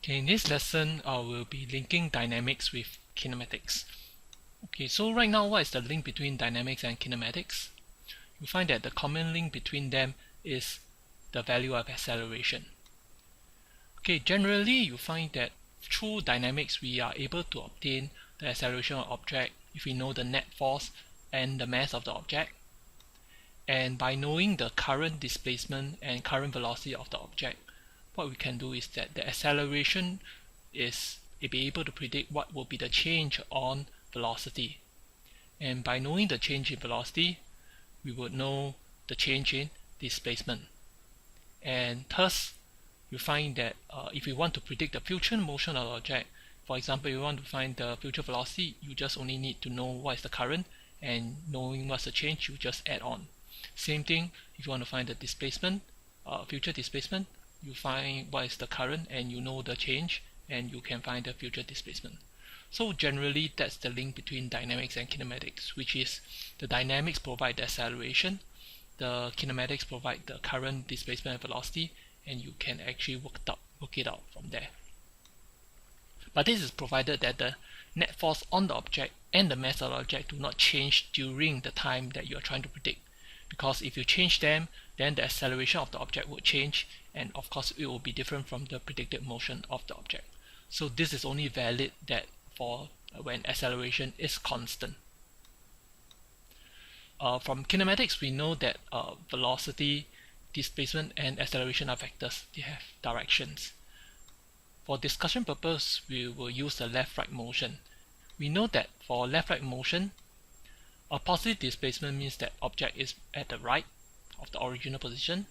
Okay, in this lesson, I will be linking dynamics with kinematics. Okay, so right now, what is the link between dynamics and kinematics? You find that the common link between them is the value of acceleration. Okay, generally, you find that through dynamics, we are able to obtain the acceleration of object if we know the net force and the mass of the object. And by knowing the current displacement and current velocity of the object, what we can do is that the acceleration is be able to predict what will be the change on velocity. And by knowing the change in velocity, we would know the change in displacement. And thus, you find that if we want to predict the future motion of the object, for example, you want to find the future velocity, you just only need to know what is the current, and knowing what's the change, you just add on. Same thing, if you want to find the displacement, future displacement, you find what is the current and you know the change, and you can find the future displacement. So generally, that's the link between dynamics and kinematics, which is the dynamics provide the acceleration, the kinematics provide the current, displacement, and velocity, and you can actually work it out from there. But this is provided that the net force on the object and the mass of the object do not change during the time that you are trying to predict. Because if you change them, then the acceleration of the object will change, and of course it will be different from the predicted motion of the object. So this is only valid that for when acceleration is constant. From kinematics, we know that velocity, displacement, and acceleration are vectors. They have directions. For discussion purpose, we will use the left-right motion. We know that for left-right motion, a positive displacement means that object is at the right of the original position,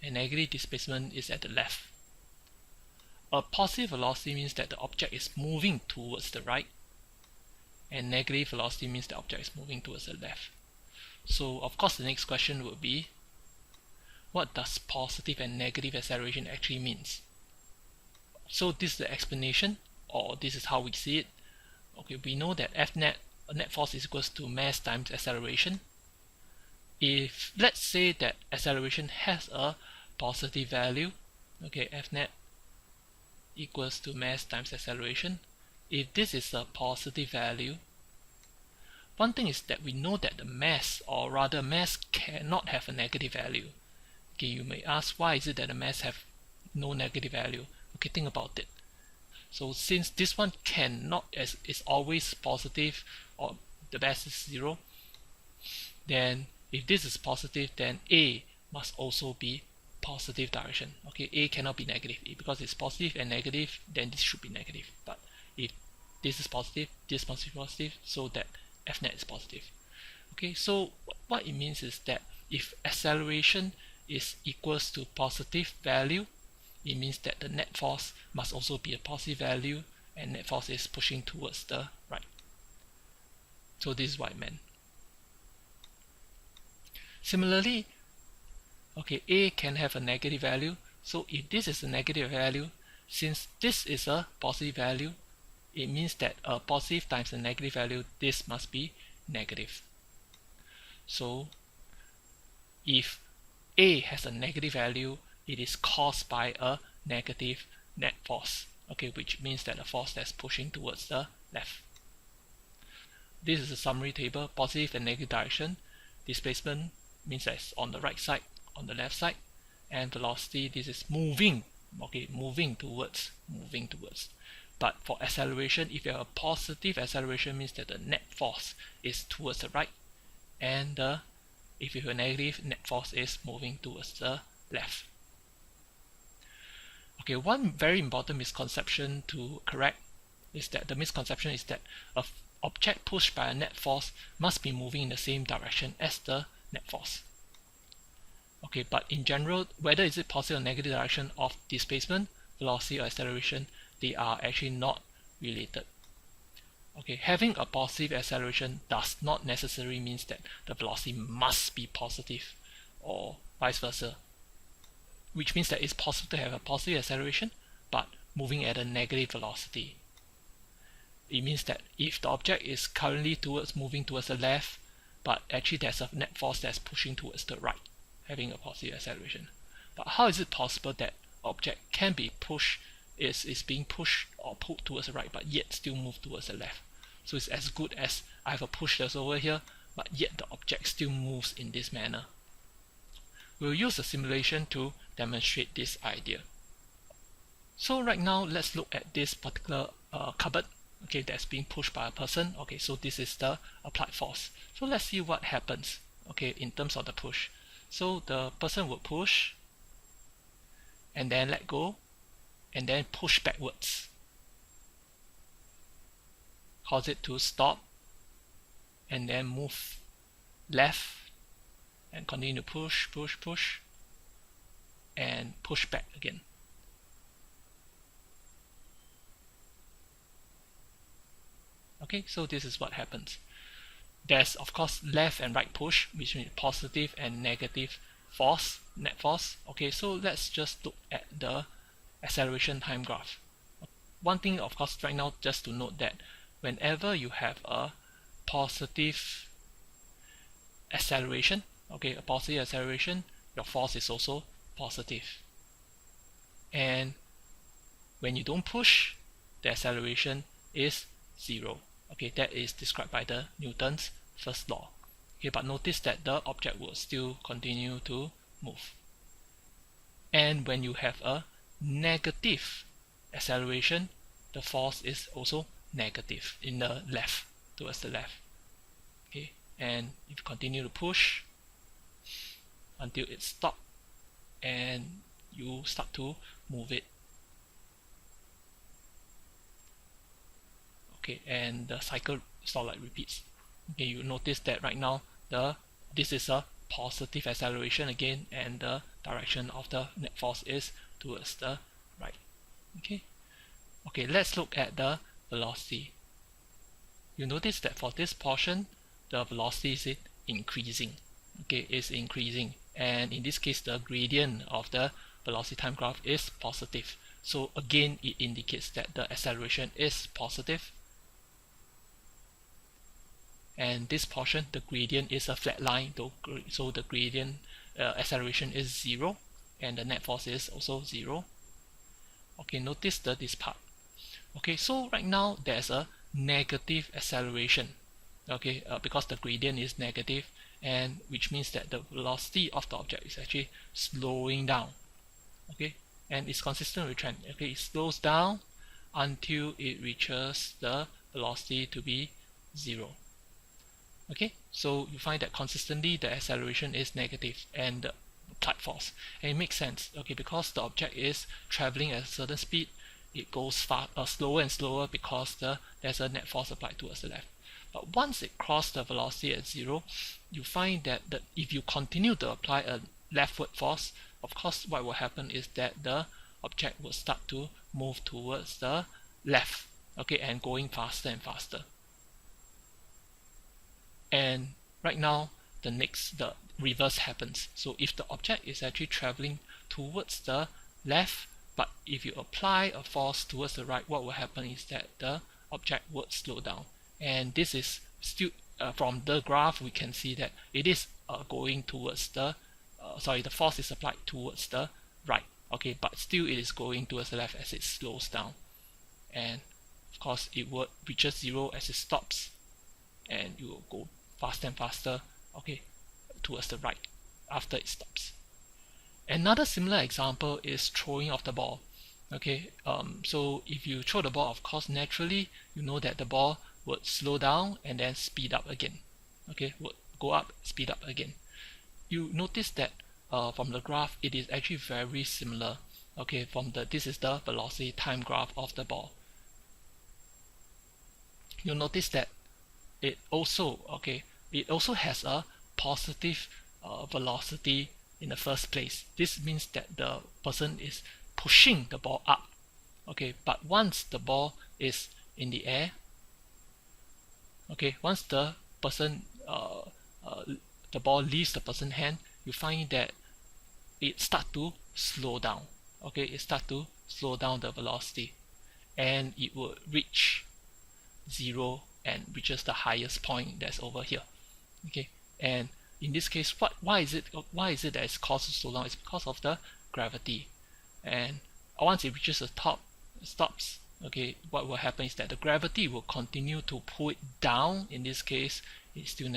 and negative displacement is at the left. A positive velocity means that the object is moving towards the right, and negative velocity means the object is moving towards the left. So of course the next question would be, what does positive and negative acceleration actually means? So this is the explanation, or this is how we see it. Okay, we know that F net force is equals to mass times acceleration. If let's say that acceleration has a positive value, okay, F net equals to mass times acceleration. If this is a positive value, one thing is that we know that the mass, or rather mass, cannot have a negative value. Okay, you may ask, why is it that the mass have no negative value? Okay, think about it. So since this one cannot, as is always positive, or the mass is 0, then if this is positive, then A must also be positive direction. Okay, A cannot be negative. Because it's positive and negative, then this should be negative. But if this is positive, this must be positive, so that F net is positive. Okay, so what it means is that if acceleration is equals to positive value, it means that the net force must also be a positive value, and net force is pushing towards the right. So this is what I meant. Similarly, okay, A can have a negative value. So if this is a negative value, since this is a positive value, it means that a positive times a negative value, this must be negative. So if A has a negative value, it is caused by a negative net force, okay, which means that the force that's pushing towards the left. This is a summary table, positive and negative direction. Displacement means that it's on the right side, on the left side, and velocity, this is moving, okay, moving towards. But for acceleration, if you have a positive acceleration, means that the net force is towards the right, and if you have a negative, net force is moving towards the left. Okay, one very important misconception to correct is that the misconception is that an object pushed by a net force must be moving in the same direction as the net force. Okay, but in general, whether is it positive or negative direction of displacement, velocity, or acceleration, they are actually not related. Okay, having a positive acceleration does not necessarily mean that the velocity must be positive, or vice versa. Which means that it's possible to have a positive acceleration, but moving at a negative velocity. It means that if the object is currently moving towards the left, but actually there's a net force that's pushing towards the right, having a positive acceleration. But how is it possible that object can be pushed is being pushed or pulled towards the right, but yet still move towards the left. So it's as good as I have a push that's over here, but yet the object still moves in this manner. We'll use a simulation to demonstrate this idea. So right now, let's look at this particular cupboard, okay, that's being pushed by a person. Okay, so this is the applied force. So let's see what happens, okay, in terms of the push. So the person will push, and then let go, and then push backwards. Cause it to stop, and then move left, and continue to push, push, push, and push back again. Okay, so this is what happens. There's of course left and right push, which means positive and negative force, net force. Okay, so let's just look at the acceleration time graph. One thing of course right now, just to note that whenever you have a positive acceleration, okay, a positive acceleration, your force is also positive. And when you don't push, the acceleration is 0. Okay, that is described by the Newton's first law. Okay, but notice that the object will still continue to move. And when you have a negative acceleration, the force is also negative in the left, towards the left. Okay, and if you continue to push until it stops and you start to move it. Okay, and the cycle sort of like repeats. Okay, you notice that right now this is a positive acceleration again, and the direction of the net force is towards the right. Okay, let's look at the velocity. You notice that for this portion, the velocity is increasing. Okay, is increasing, and in this case, the gradient of the velocity time graph is positive. So again, it indicates that the acceleration is positive. And this portion, the gradient is a flat line, so the gradient acceleration is 0, and the net force is also 0. Okay, notice this part. Okay, so right now there's a negative acceleration. Okay, because the gradient is negative, and which means that the velocity of the object is actually slowing down. Okay, and it's consistent with trend. Okay, it slows down until it reaches the velocity to be 0. Okay, so you find that consistently the acceleration is negative and the applied force, and it makes sense. Okay, because the object is traveling at a certain speed, it goes slower and slower because there's a net force applied towards the left. But once it crosses the velocity at 0, you find that if you continue to apply a leftward force, of course what will happen is that the object will start to move towards the left, okay, and going faster and faster. And right now the reverse happens. So if the object is actually traveling towards the left, but if you apply a force towards the right, what will happen is that the object would slow down. And this is still from the graph we can see that it is going towards the the force is applied towards the right. Okay, but still it is going towards the left as it slows down, and of course it would reaches 0 as it stops, and you will go faster and faster, okay, towards the right after it stops. Another similar example is throwing of the ball. Okay, so if you throw the ball, of course naturally you know that the ball would slow down and then speed up again. Okay, would go up, speed up again. You notice that from the graph it is actually very similar. Okay, this is the velocity time graph of the ball. You'll notice that it also has a positive velocity in the first place. This means that the person is pushing the ball up. Okay, but once the ball is in the air, okay, once the person the ball leaves the person's hand, you find that it starts to slow down. Okay, it starts to slow down the velocity, and it will reach 0 and reaches the highest point that's over here. Okay, and in this case, why is it that it's caused to slow down? It's because of the gravity. And once it reaches the top, stops, okay, what will happen is that the gravity will continue to pull it down. In this case, it's still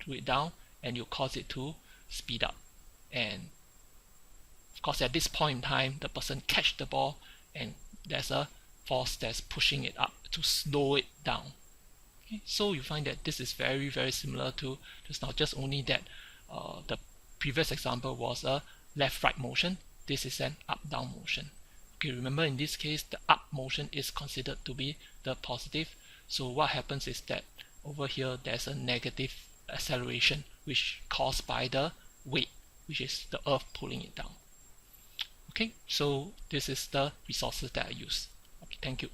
pull it down, and you cause it to speed up. And of course, at this point in time, the person catch the ball, and there's a force that's pushing it up to slow it down. Okay, so you find that this is very, very similar to just now, just only that the previous example was a left-right motion. This is an up-down motion. Okay, remember in this case, the up motion is considered to be the positive. So what happens is that over here, there's a negative acceleration, which caused by the weight, which is the earth pulling it down. Okay, so this is the resources that I use. Okay, thank you.